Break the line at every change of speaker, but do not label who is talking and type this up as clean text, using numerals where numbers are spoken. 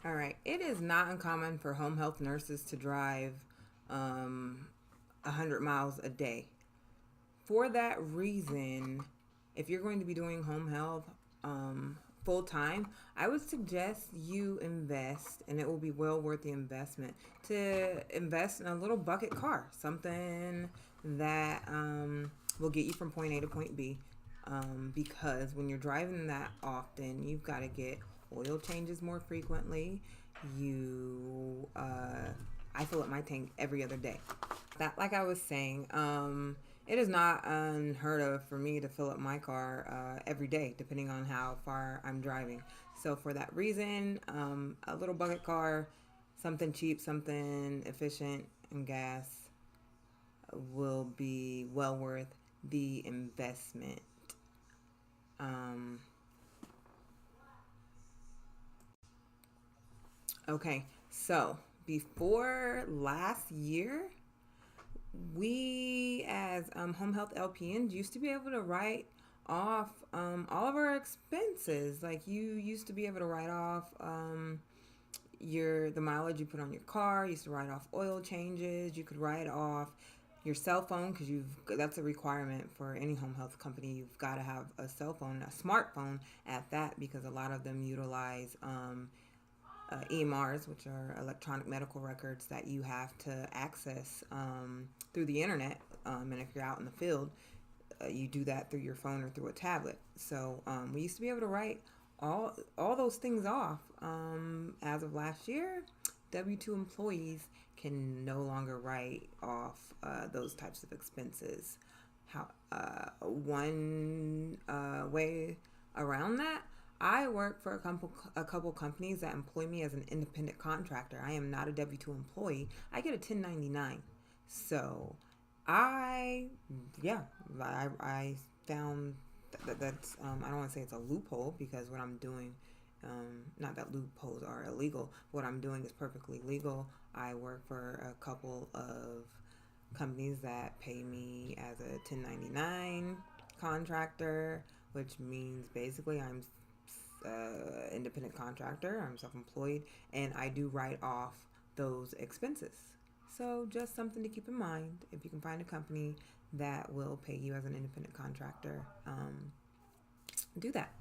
All right. It is not uncommon for home health nurses to drive 100 miles a day. For that reason, if you're going to be doing home health full time, I would suggest you invest, and it will be well worth the investment, to invest in a little bucket car, something that will get you from point A to point B. Because when you're driving that often, you've got to get oil changes more frequently. I fill up my tank every other day. That, like I was saying, it is not unheard of for me to fill up my car every day, depending on how far I'm driving. So for that reason, a little bucket car, something cheap, something efficient in gas, will be well worth the investment. Um, okay, so before last year, we as home health LPNs used to be able to write off all of our expenses. Like you used to be able to write off the mileage you put on your car. You used to write off oil changes. You could write off your cell phone because you've that's a requirement for any home health company. You've got to have a cell phone, a smartphone at that, because a lot of them utilize EMRs, which are electronic medical records that you have to access through the internet. And if you're out in the field, you do that through your phone or through a tablet. So we used to be able to write all those things off. As of last year, W-2 employees can no longer write off those types of expenses. One way around that, I work for a couple companies that employ me as an independent contractor. I am not a W 2 employee. I get a 1099. So I, yeah, I found that's, I don't want to say it's a loophole, because what I'm doing, not that loopholes are illegal, what I'm doing is perfectly legal. I work for a couple of companies that pay me as a 1099 contractor, which means basically I'm independent contractor, I'm self-employed, and I do write off those expenses. So just something to keep in mind. If you can find a company that will pay you as an independent contractor, do that.